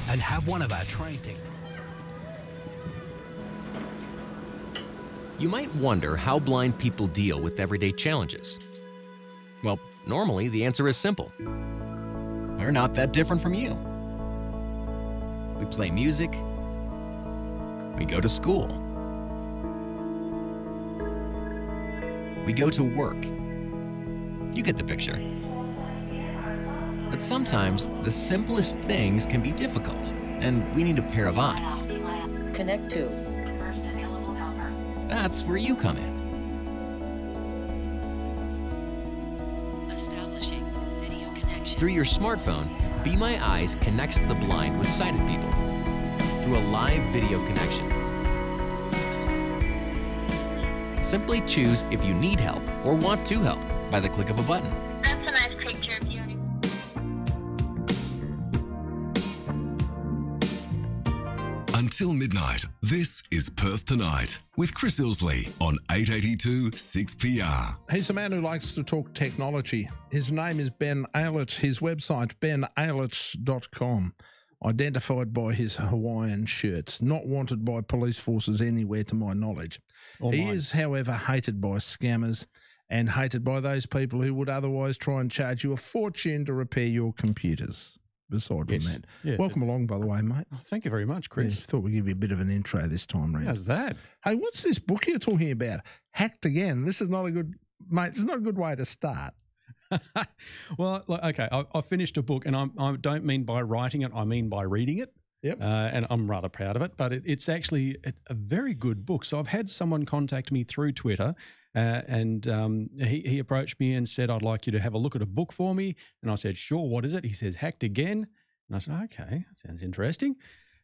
and have one of our trained technicians. You might wonder how blind people deal with everyday challenges. Well, normally the answer is simple. We're not that different from you. We play music. We go to school. We go to work. You get the picture. But sometimes the simplest things can be difficult, and we need a pair of eyes. Connect to. First available helper. That's where you come in. Establishing video connection. Through your smartphone, Be My Eyes connects the blind with sighted people through a live video connection. Simply choose if you need help or want to help by the click of a button. That's a nice picture of you. Until midnight, this is Perth Tonight with Chris Ilsley on 882 6PR. He's a man who likes to talk technology. His name is Ben Aylett. His website, benaylett.com. Identified by his Hawaiian shirts. Not wanted by police forces anywhere to my knowledge. He is, however, hated by scammers and hated by those people who would otherwise try and charge you a fortune to repair your computers. Aside from that. Yeah. Welcome along, by the way, mate. Oh, thank you very much, Chris. Yeah, thought we'd give you a bit of an intro this time round. How's that? Hey, what's this book you're talking about? Hacked Again. This is not a good, mate, this is not a good way to start. Well, look, okay, I finished a book, and I don't mean by writing it, I mean by reading it. Yep. And I'm rather proud of it, but it's actually a very good book. So I've had someone contact me through Twitter, and he approached me and said, I'd like you to have a look at a book for me. And I said, sure, what is it? He says, Hacked Again. And I said, okay, that sounds interesting.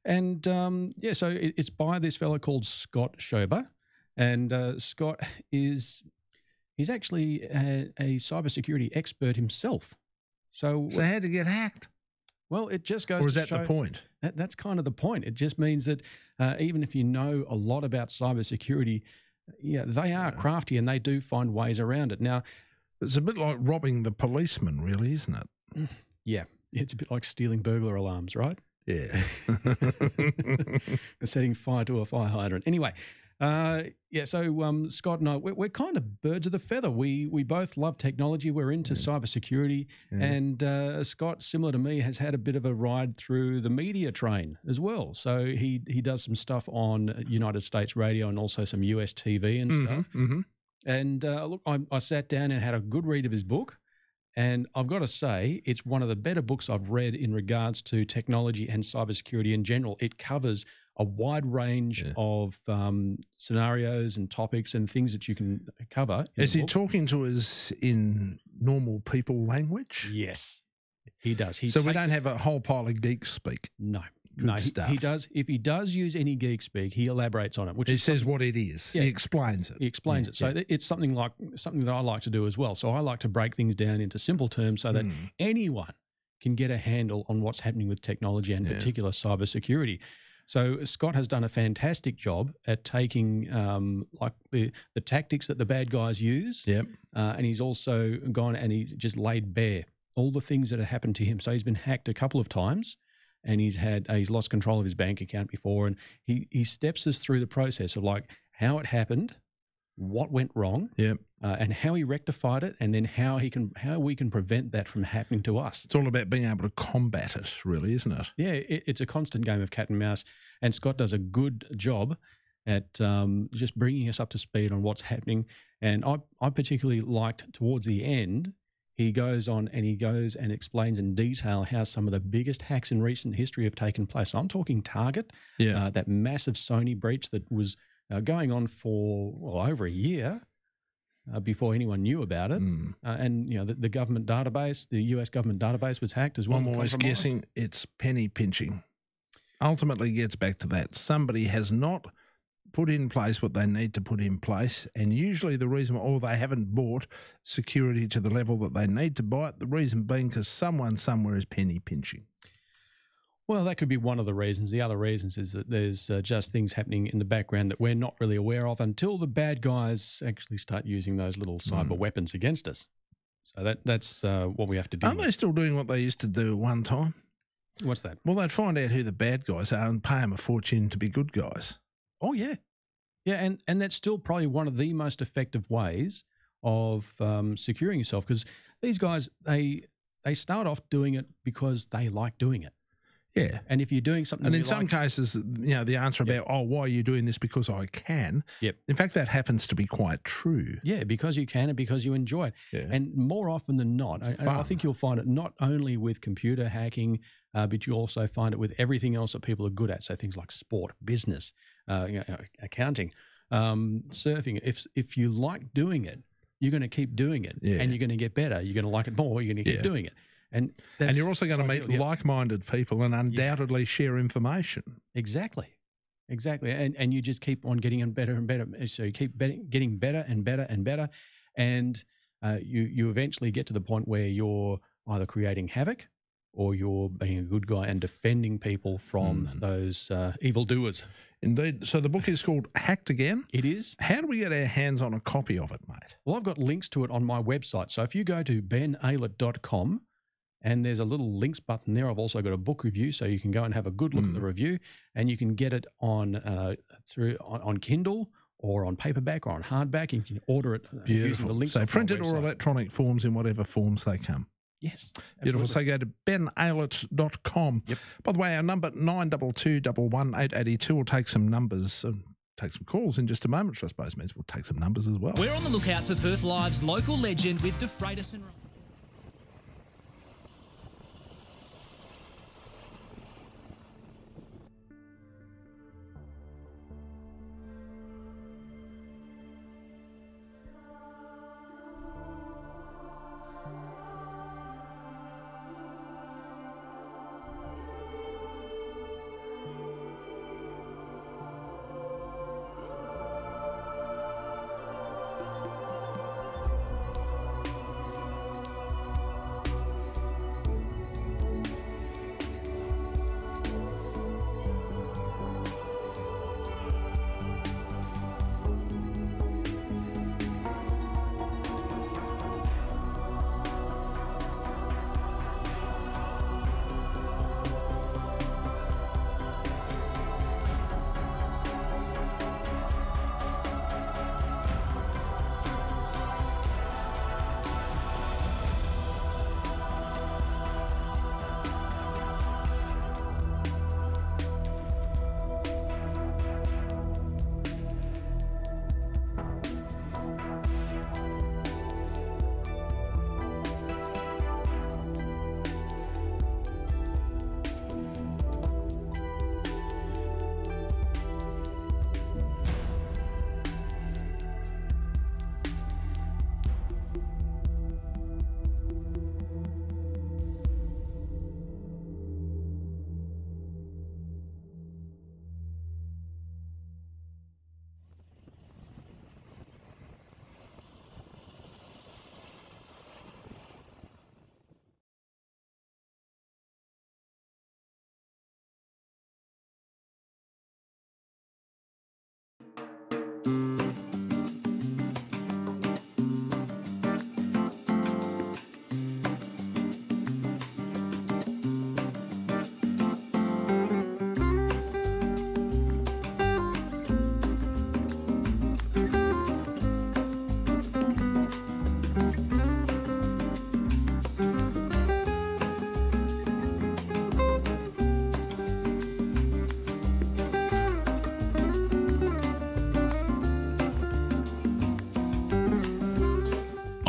And so it's by this fellow called Scott Schober. And Scott he's actually a cybersecurity expert himself. So how to get hacked? Well, it just goes Or is to that show, the point? That's kind of the point. It just means that even if you know a lot about cybersecurity, yeah, they are crafty and they do find ways around it. Now, it's a bit like robbing the policeman, really, isn't it? Yeah, it's a bit like stealing burglar alarms, right? Yeah. Setting fire to a fire hydrant. Anyway, so Scott and I, we're kind of birds of a feather. We both love technology. We're into cybersecurity. Yeah. And Scott, similar to me, has had a bit of a ride through the media train as well. So he does some stuff on United States radio and also some US TV and stuff. Mm-hmm. And look, I sat down and had a good read of his book. And I've got to say, it's one of the better books I've read in regards to technology and cybersecurity in general. It covers a wide range of scenarios and topics and things that you can cover. Is he talking to us in normal people language? Yes, he does. So we don't have a whole pile of geek speak? No. Good No, stuff. he does. If he does use any geek speak, he elaborates on it. Which he is says what it is. Yeah. He explains it. He explains it. So it's something that I like to do as well. So I like to break things down into simple terms so that anyone can get a handle on what's happening with technology and particular cybersecurity. So Scott has done a fantastic job at taking the tactics that the bad guys use, and he's also gone and he's just laid bare all the things that have happened to him. So he's been hacked a couple of times. And he's lost control of his bank account before, and he steps us through the process of like how it happened, what went wrong, and how he rectified it, and then how we can prevent that from happening to us. It's all about being able to combat it, really, isn't it? Yeah, it's a constant game of cat and mouse, and Scott does a good job at just bringing us up to speed on what's happening. And I particularly liked towards the end. He goes on and explains in detail how some of the biggest hacks in recent history have taken place. So I'm talking Target, that massive Sony breach that was going on for over a year before anyone knew about it. And the government database, the US government database was hacked as well. I'm always guessing it's penny pinching. Ultimately gets back to that. Somebody has not put in place what they need to put in place, and usually the reason, or they haven't bought security to the level that they need to buy it, the reason being because someone somewhere is penny pinching. Well, that could be one of the reasons. The other reasons is that there's just things happening in the background that we're not really aware of until the bad guys actually start using those little cyber weapons against us. So that's what we have to do. Aren't they still doing what they used to do at one time? What's that? Well, they'd find out who the bad guys are and pay them a fortune to be good guys. Oh, yeah. Yeah, and that's still probably one of the most effective ways of securing yourself, because these guys, they start off doing it because they like doing it. Yeah. And if you're doing something, and in some cases, the answer about, why are you doing this? Because I can. Yep. In fact, that happens to be quite true. Yeah, because you can and because you enjoy it. Yeah. And more often than not, I think you'll find it not only with computer hacking, but you also find it with everything else that people are good at. So things like sport, business, accounting, surfing. If you like doing it, you're going to keep doing it, and you're going to get better. You're going to like it more. You're going to keep doing it. And you're also going to meet like-minded people and undoubtedly share information. Exactly. And you just keep on getting better and better. So you keep getting better and better and better. And you eventually get to the point where you're either creating havoc or you're being a good guy and defending people from those evildoers. Indeed. So the book is called Hacked Again. It is. How do we get our hands on a copy of it, mate? Well, I've got links to it on my website. So if you go to benaylett.com, and there's a little links button there. I've also got a book review, so you can go and have a good look at the review, and you can get it on Kindle or on paperback or on hardback. You can order it using the links. So printed or electronic forms in whatever forms they come. Yes. Beautiful. So go to benaylett.com. Yep. By the way, our number 922111882 will take some numbers. Take some calls in just a moment, which I suppose means we'll take some numbers as well. We're on the lookout for Perth Live's local legend with De Freitas and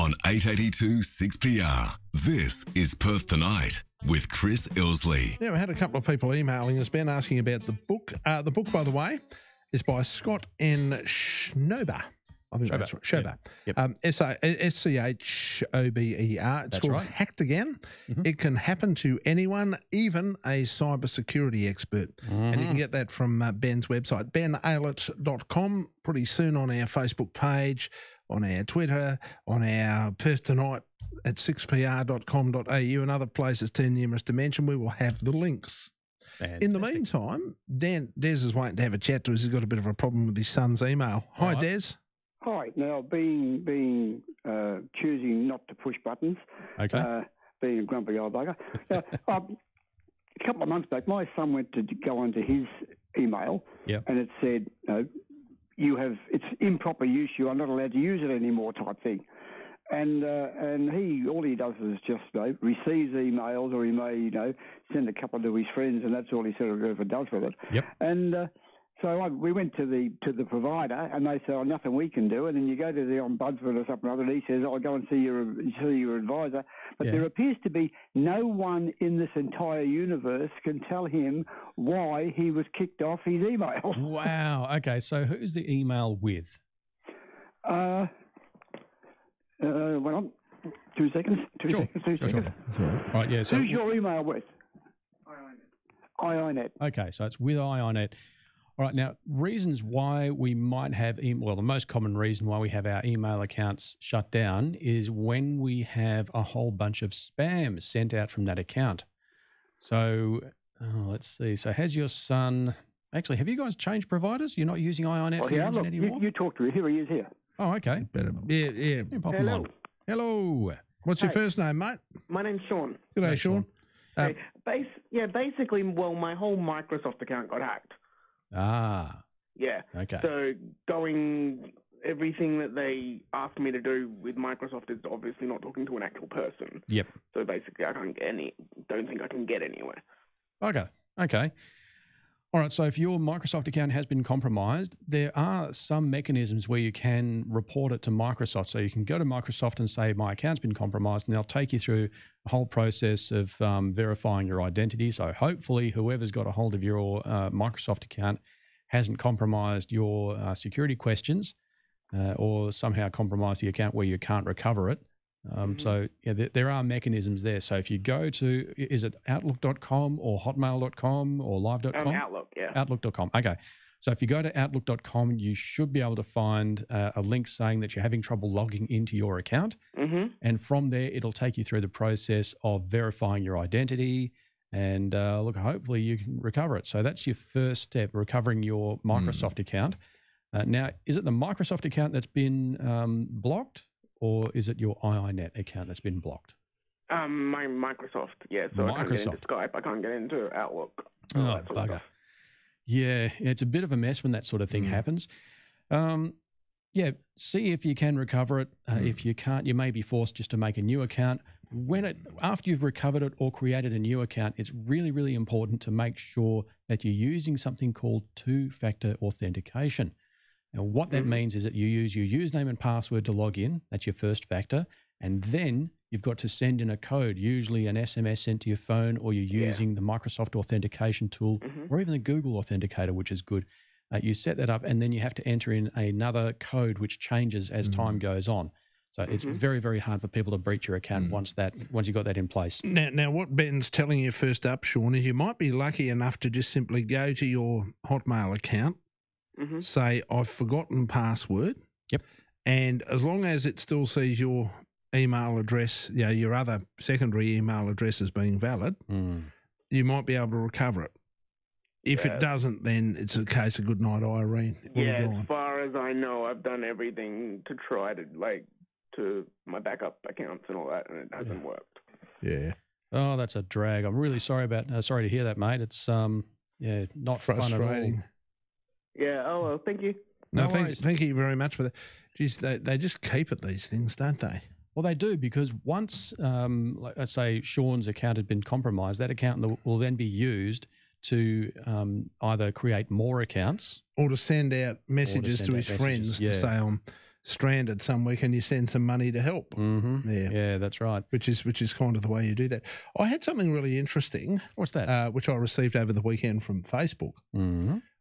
On 882 6PR, this is Perth Tonight with Chris Ilsley. Yeah, we had a couple of people emailing us, Ben, asking about the book. The book, by the way, is by Scott N. Schnober. I think that's right. Schober. Yep. Schober. It's called right. Hacked Again. It can happen to anyone, even a cybersecurity expert. And you can get that from Ben's website, benaylett.com, pretty soon on our Facebook page, on our Twitter, on our Perth Tonight at 6pr.com.au and other places too numerous to mention. We will have the links. Fantastic. In the meantime, Des is waiting to have a chat to us. He's got a bit of a problem with his son's email. Hi, right. Des. Hi. Now, being choosing not to push buttons, Okay. being a grumpy old bugger. a couple of months back, my son went to go onto his email, and it said, it's improper use. You are not allowed to use it anymore, type thing. And all he does is just receives emails, or he may send a couple to his friends, and that's all he sort of ever does with it. Yep. And so we went to the provider, and they said, "Oh, nothing we can do." And then you go to the ombudsman or something or other, and he says, "I'll go and see your advisor." But there appears to be no one in this entire universe can tell him why he was kicked off his email. Wow. Okay. So who's the email with? Well, 2 seconds. Two seconds. Sure. Right. Yeah. So who's your email with? IINet. Okay. So it's with IINet. All right. Now, reasons why we might have the most common reason why we have our email accounts shut down is when we have a whole bunch of spam sent out from that account. So let's see. So has your son actually? Have you guys changed providers? You're not using IINet for your internet anymore? You talk to him. Here he is here. Oh, okay. Better. Yeah. Pop him on. Hello. What's your first name, mate? My name's Sean. G'day, Sean. Basically, my whole Microsoft account got hacked. Ah. Yeah. Okay. So everything that they asked me to do with Microsoft is obviously not talking to an actual person. Yep. So basically, don't think I can get anywhere. Okay. All right, so if your Microsoft account has been compromised, there are some mechanisms where you can report it to Microsoft. So you can go to Microsoft and say, my account's been compromised, and they'll take you through a whole process of verifying your identity. So hopefully whoever's got a hold of your Microsoft account hasn't compromised your security questions or somehow compromised the account where you can't recover it. So there are mechanisms there. So if you go to, is it outlook.com or hotmail.com or live.com? Outlook, yeah. Outlook.com. Okay. So if you go to outlook.com, you should be able to find a link saying that you're having trouble logging into your account. Mm-hmm. And from there, it'll take you through the process of verifying your identity. And hopefully you can recover it. So that's your first step, recovering your Microsoft account. Now, is it the Microsoft account that's been blocked? Or is it your IINet account that's been blocked? My Microsoft, yeah. So I can't get into Skype. I can't get into Outlook. Oh, bugger. Yeah, it's a bit of a mess when that sort of thing happens. See if you can recover it. If you can't, you may be forced just to make a new account. After you've recovered it or created a new account, it's really, really important to make sure that you're using something called two-factor authentication. Now, what that means is that you use your username and password to log in. That's your first factor. And then you've got to send in a code, usually an SMS sent to your phone, or you're using the Microsoft authentication tool, or even the Google Authenticator, which is good. You set that up, and then you have to enter in another code, which changes as time goes on. So it's very, very hard for people to breach your account once you've got that in place. Now, what Ben's telling you first up, Sean, is you might be lucky enough to just simply go to your Hotmail account, say, I've forgotten password. Yep. And as long as it still sees your email address, your other secondary email address as being valid, you might be able to recover it. If it doesn't, then it's a case of good night, Irene. As far as I know, I've done everything to try to, to my backup accounts and all that, and it hasn't worked. Yeah. Oh, that's a drag. I'm really sorry to hear that, mate. It's, not frustrating. Fun at all. Yeah. Oh, well, thank you. No, thank you very much for that. Geez, they just keep at these things, don't they? Well, they do, because once, let's say Sean's account had been compromised, that account will then be used to either create more accounts, or to send out messages to his friends to say, I'm stranded somewhere, can you send some money to help? Yeah, that's right. Which is kind of the way you do that. I had something really interesting. What's that? Which I received over the weekend from Facebook.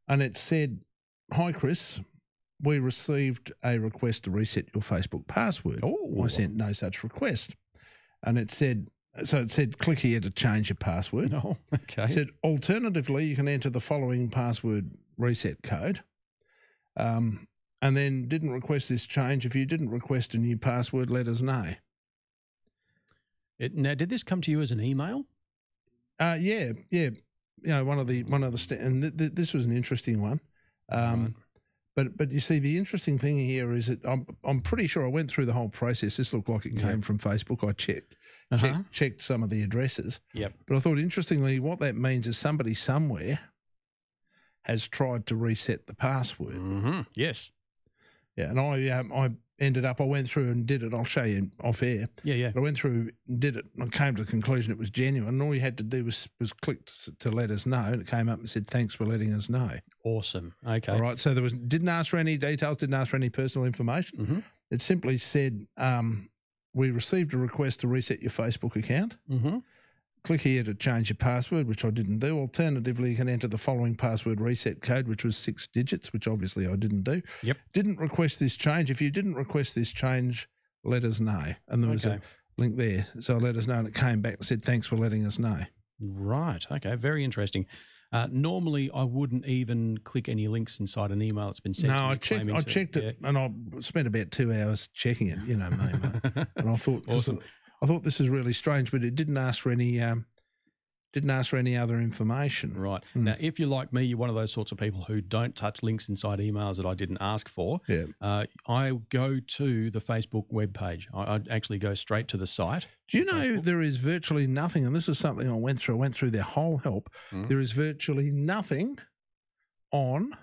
And it said, hi, Chris, we received a request to reset your Facebook password. Oh. I sent no such request. And it said, click here to change your password. Oh, okay. It said, alternatively, you can enter the following password reset code. And then didn't request this change. If you didn't request a new password, let us know. Now, did this come to you as an email? Yeah. One of the and this was an interesting one. But you see, the interesting thing here is that I'm pretty sure I went through the whole process. This looked like it came from Facebook. I checked some of the addresses. Yep. But I thought, interestingly, what that means is somebody somewhere has tried to reset the password. Mm-hmm. Yes. Yeah, and I went through and did it. I'll show you off air. Yeah. But I went through and did it, and I came to the conclusion it was genuine. And all you had to do was click to let us know, and it came up and said, "Thanks for letting us know." Awesome. Okay. All right. So didn't ask for any details, didn't ask for any personal information. Mm-hmm. It simply said, "We received a request to reset your Facebook account. Mm-hmm. Click here to change your password," which I didn't do. Alternatively, you can enter the following password reset code, which was 6 digits, which obviously I didn't do. Yep. Didn't request this change. If you didn't request this change, let us know. And there was a link there. So let us know, and it came back and said, "Thanks for letting us know." Right. Okay. Very interesting. Normally, I wouldn't even click any links inside an email that's been sent to me. I checked it, and I spent about 2 hours checking it, you know, mate. And I thought, awesome. I thought this is really strange, but it didn't ask for any other information. Right. Now, if you're like me, you're one of those sorts of people who don't touch links inside emails that I didn't ask for. Yeah. I go to the Facebook webpage. I actually go straight to the site. Do you know there is virtually nothing, and this is something I went through their whole help. There is virtually nothing on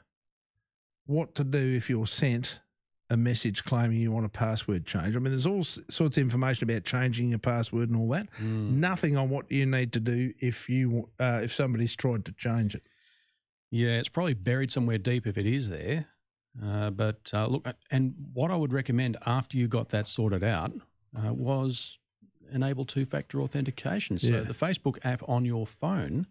what to do if you're sent a message claiming you want a password change. I mean, there's all sorts of information about changing your password and all that. Nothing on what you need to do if somebody's tried to change it. Yeah, it's probably buried somewhere deep if it is there. But look, and what I would recommend after you got that sorted out was enable two-factor authentication. So the Facebook app on your phone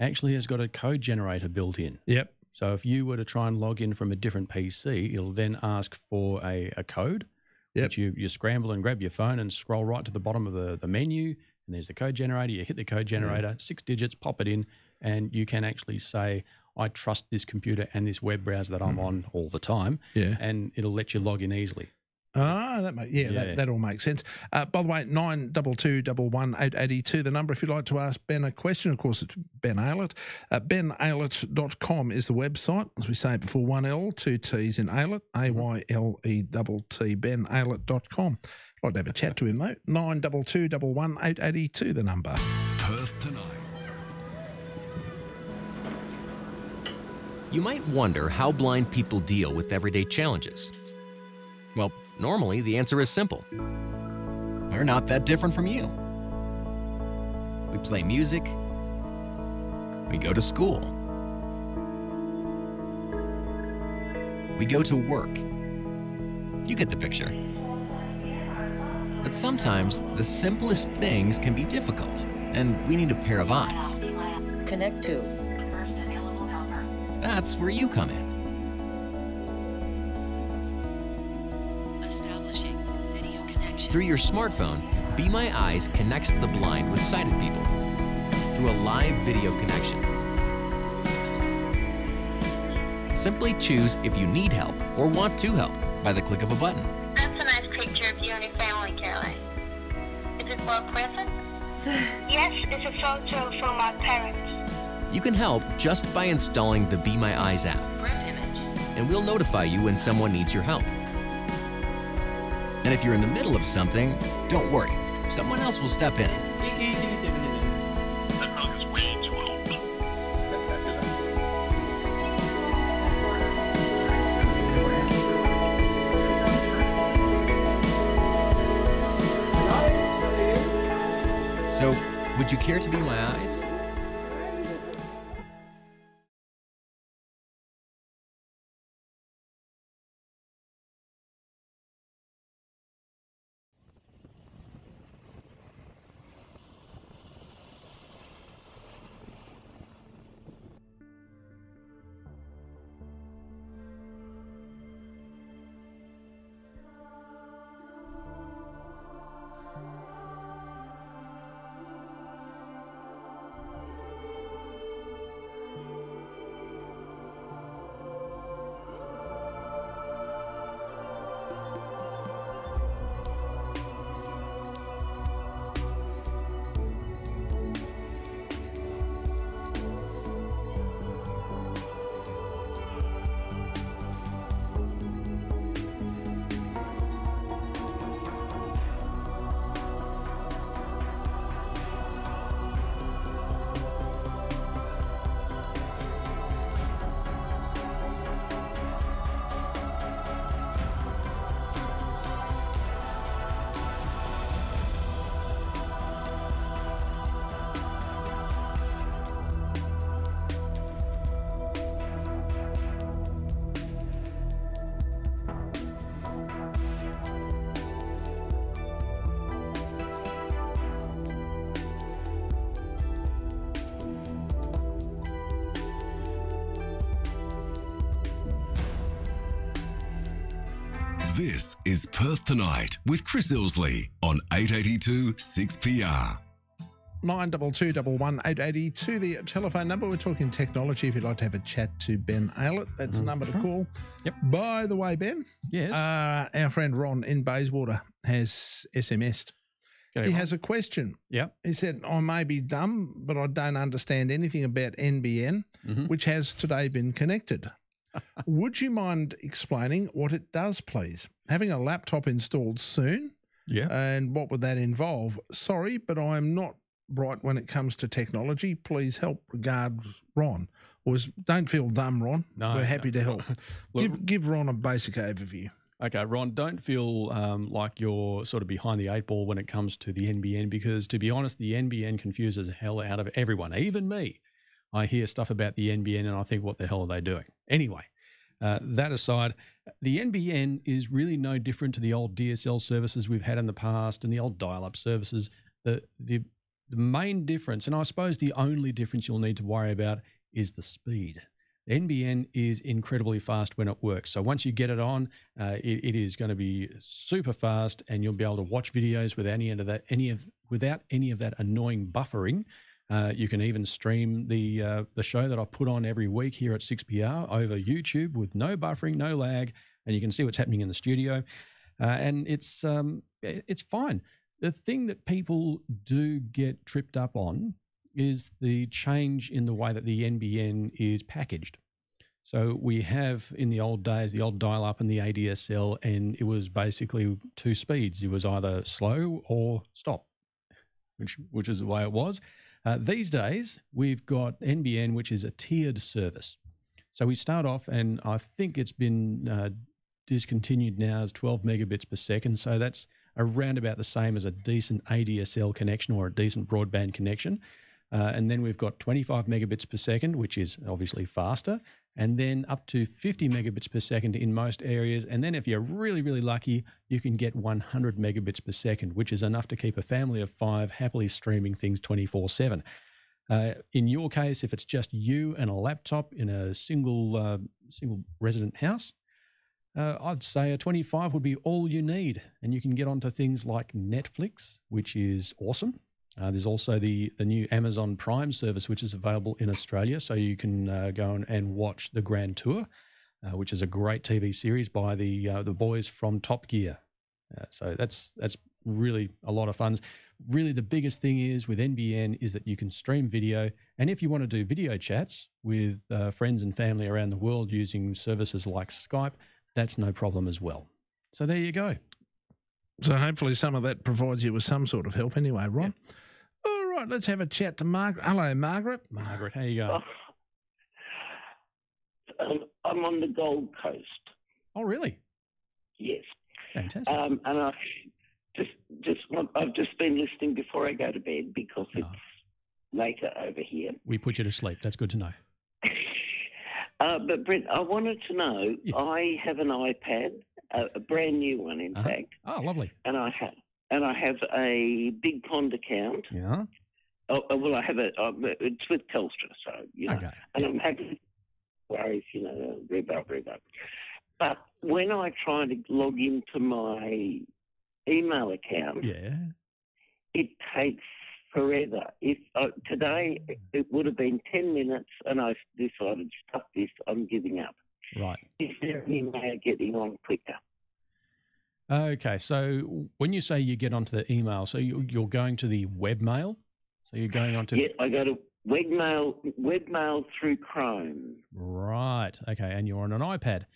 actually has got a code generator built in. Yep. So if you were to try and log in from a different PC, it'll then ask for a code, which you scramble and grab your phone and scroll right to the bottom of the menu, and there's the code generator. You hit the code generator, 6 digits, pop it in, and you can actually say, "I trust this computer and this web browser that I'm on all the time," and it'll let you log in easily. Ah, that all makes sense. By the way, 92211882, the number if you'd like to ask Ben a question. Of course, it's Ben Aylett. BenAylett.com is the website. As we say before, 1 L, 2 T's in Aylett, AYLETT, BenAylett.com. I'd like to have a chat to him, though. 92211882, the number. Perth Tonight. You might wonder how blind people deal with everyday challenges. Well, normally the answer is simple. We're not that different from you. We play music. We go to school. We go to work. You get the picture. But sometimes the simplest things can be difficult, and we need a pair of eyes. Connect to. First available helper. That's where you come in. Establishing video connection. Through your smartphone, Be My Eyes connects the blind with sighted people through a live video connection. Simply choose if you need help or want to help by the click of a button. That's a nice picture of you and your family, Caroline. Is it for a present? Yes, it's a photo from my parents. You can help just by installing the Be My Eyes app, Print image. and we'll notify you when someone needs your help. And if you're in the middle of something, don't worry. Someone else will step in. So, would you care to be my eyes? This is Perth Tonight with Chris Ilsley on 882 6PR. 92211882, the telephone number. We're talking technology. If you'd like to have a chat to Ben Aylett, that's the number to call. Yep. By the way, Ben, yes, our friend Ron in Bayswater has SMS'd. He has a question. Yeah. He said, I may be dumb, but I don't understand anything about NBN, which has today been connected. Would you mind explaining what it does, please? Having a laptop installed soon? Yeah. And what would that involve? Sorry, but I'm not bright when it comes to technology. Please help. Regards, Ron. Don't feel dumb, Ron. No. We're happy to help. Look, give Ron a basic overview. Okay, Ron, don't feel like you're sort of behind the eight ball when it comes to the NBN, because, to be honest, the NBN confuses the hell out of everyone, even me. I hear stuff about the NBN and I think, what the hell are they doing? Anyway, that aside, the NBN is really no different to the old DSL services we've had in the past and the old dial-up services. The main difference, and I suppose the only difference you'll need to worry about, is the speed. The NBN is incredibly fast when it works. So once you get it on, it is going to be super fast, and you'll be able to watch videos without any of that annoying buffering. You can even stream the show that I put on every week here at 6PR over YouTube with no buffering, no lag, and you can see what's happening in the studio. And it's fine. The thing that people do get tripped up on is the change in the way that the NBN is packaged. So we have, in the old days, the old dial-up and the ADSL, and it was basically two speeds. It was either slow or stop, which is the way it was. These days, we've got NBN, which is a tiered service. So we start off, and I think it's been discontinued now, as 12 megabits per second. So that's around about the same as a decent ADSL connection or a decent broadband connection. And then we've got 25 megabits per second, which is obviously faster, and then up to 50 megabits per second in most areas. And then if you're really, really lucky, you can get 100 megabits per second, which is enough to keep a family of 5 happily streaming things 24/7. In your case, if it's just you and a laptop in a single resident house, I'd say a 25 would be all you need. And you can get onto things like Netflix, which is awesome. There's also the new Amazon Prime service, which is available in Australia. So you can go and watch The Grand Tour, which is a great TV series by the boys from Top Gear. So that's really a lot of fun. Really, the biggest thing is with NBN is that you can stream video. And if you want to do video chats with friends and family around the world using services like Skype, that's no problem as well. So there you go. So hopefully some of that provides you with some sort of help anyway, Ron. Yeah. All right, let's have a chat to Margaret. Hello, Margaret. Margaret, how you going? I'm on the Gold Coast. Oh, really? Yes. Fantastic. And I've just been listening before I go to bed because it's later over here. We put you to sleep. That's good to know. But Brent, I wanted to know. Yes. I have an iPad, a brand new one, in fact. Oh, lovely. And I have a Big Pond account. Yeah. Oh, well, I have it's with Telstra, so Okay. And I'm happy. Worries, rhubarb. But when I try to log into my email account, it takes forever. If today it would have been 10 minutes, and I decided, stuff this, I'm giving up. Right. Is there any way of getting on quicker? Okay, so when you say you get onto the email, so you're going to the webmail? So you're going onto... Yeah, I go to webmail through Chrome. Right, okay, and you're on an iPad.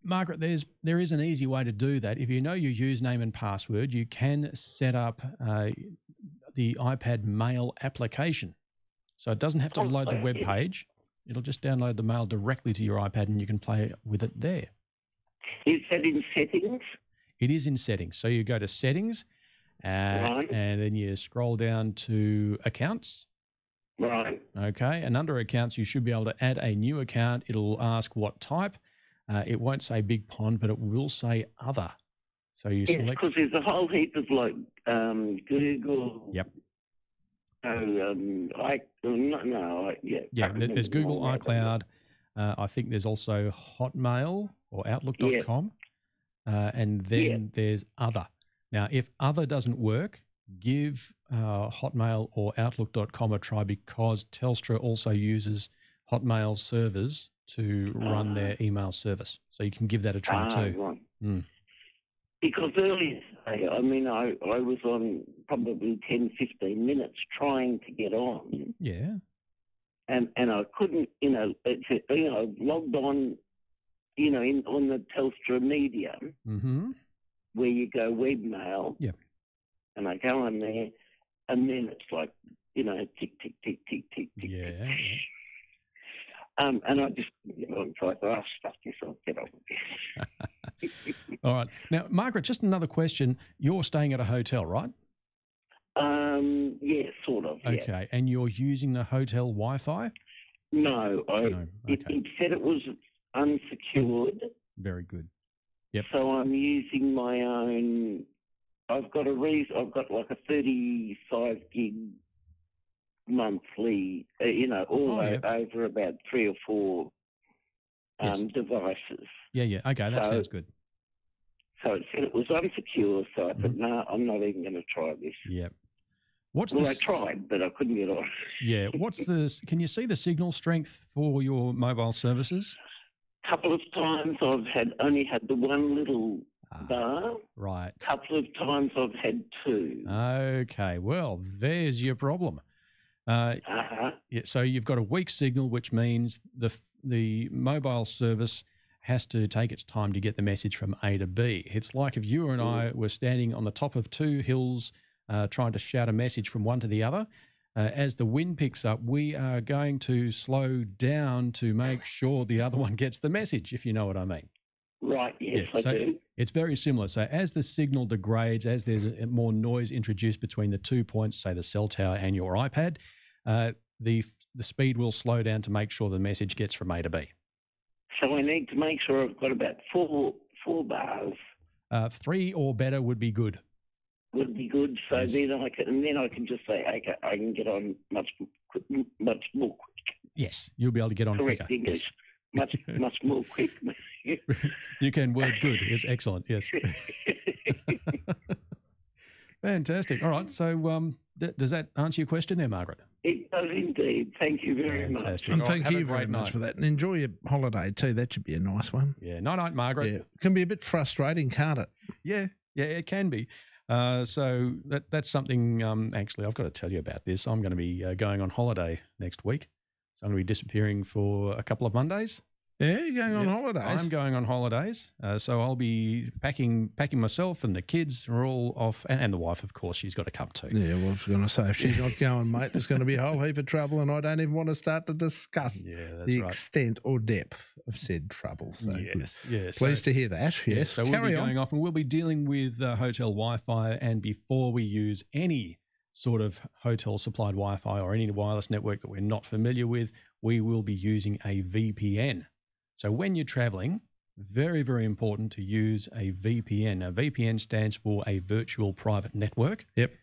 Margaret, there is an easy way to do that. If you know your username and password, you can set up the iPad Mail application. So it doesn't have to load the web page. It'll just download the mail directly to your iPad and you can play with it there. Is that in settings? It is in settings. So you go to settings and then you scroll down to accounts. Right. Okay. And under accounts, you should be able to add a new account. It'll ask what type. It won't say Big Pond, but it will say other. So you select... because there's a whole heap of Google. Yep. There's Google, iCloud. I think there's also Hotmail. or outlook.com. And then there's other. Now, if other doesn't work, give Hotmail or outlook.com a try, because Telstra also uses Hotmail servers to run their email service. So you can give that a try too. Right. Mm. Because earlier today, I mean, I was on probably 10, 15 minutes trying to get on. Yeah. And I couldn't, logged on, on the Telstra media, where you go webmail. Yeah. And I go on there, and then it's like, tick, tick, tick, tick, tick, tick. Yeah. And I just, it's like, oh, stuff yourself, get on with it. All right. Now, Margaret, just another question. You're staying at a hotel, right? Yeah, sort of. Okay. Yeah. And you're using the hotel Wi-Fi? No. It said it was unsecured. Very good. Yep. So I'm using my own. I've got like a 35 gig monthly, over about 3 or 4 devices. Yeah. Okay, that sounds good. So it said it was unsecure, so I thought, no, I'm not even going to try this. Yep. I tried, but I couldn't get on. Yeah. Can you see the signal strength for your mobile services? A couple of times I've only had the one little bar. Right. A couple of times I've had 2. Okay. Well, there's your problem. So you've got a weak signal, which means the mobile service has to take its time to get the message from A to B. It's like if you and I were standing on the top of 2 hills trying to shout a message from one to the other. As the wind picks up, we are going to slow down to make sure the other one gets the message, if you know what I mean. Right, yes, I do. It's very similar. So as the signal degrades, as there's more noise introduced between the 2 points, say the cell tower and your iPad, the speed will slow down to make sure the message gets from A to B. So I need to make sure I've got about 4 bars. 3 or better would be good. Would be good. So Yes. then I can just say, okay, I can get on much more quick. Yes, you'll be able to get on Correct quicker. English. Yes. Much more quick. You can word good. It's excellent. Yes. Fantastic. All right. So does that answer your question there, Margaret? It does indeed. Thank you very much. And thank you very much for that. And enjoy your holiday too. That should be a nice one. Yeah. Night, Margaret. Yeah. It can be a bit frustrating, can't it? Yeah, it can be. So that's something, actually, I've got to tell you about this. I'm going to be going on holiday next week. So I'm going to be disappearing for a couple of Mondays. Yeah, you're going on holidays. I'm going on holidays. So I'll be packing myself, and the kids are all off, and the wife, of course, she's got to come too. Yeah, well, I was going to say, if she's not going, mate, there's going to be a whole heap of trouble, and I don't even want to start to discuss the extent or depth of said trouble. So yes. Pleased to hear that. Yes, so we'll be going off, and we'll be dealing with hotel Wi-Fi, and before we use any sort of hotel-supplied Wi-Fi or any wireless network that we're not familiar with, we will be using a VPN. So when you're traveling, very, very important to use a VPN. A VPN stands for a virtual private network. Yep.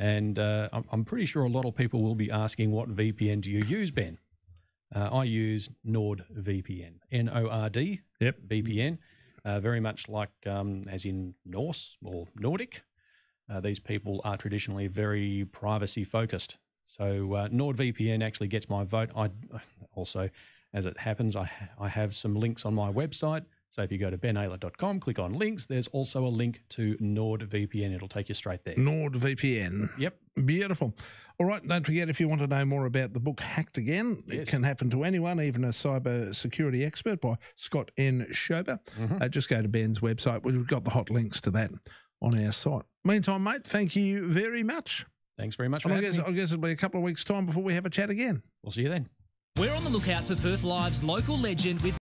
And I'm pretty sure a lot of people will be asking, what VPN do you use, Ben? I use NordVPN, N-O-R-D, yep. VPN, very much like as in Norse or Nordic. These people are traditionally very privacy focused. So NordVPN actually gets my vote. I also, as it happens, I have some links on my website. So if you go to benaylor.com, click on links, there's also a link to NordVPN. It'll take you straight there. NordVPN. Yep. Beautiful. All right, don't forget, if you want to know more about the book Hacked Again, it can happen to anyone, even a cyber security expert, by Scott N. Schober. Just go to Ben's website. We've got the hot links to that on our site. Meantime, mate, thank you very much. Thanks very much for having me. I guess it'll be a couple of weeks' time before we have a chat again. We'll see you then. We're on the lookout for Perth Live's local legend with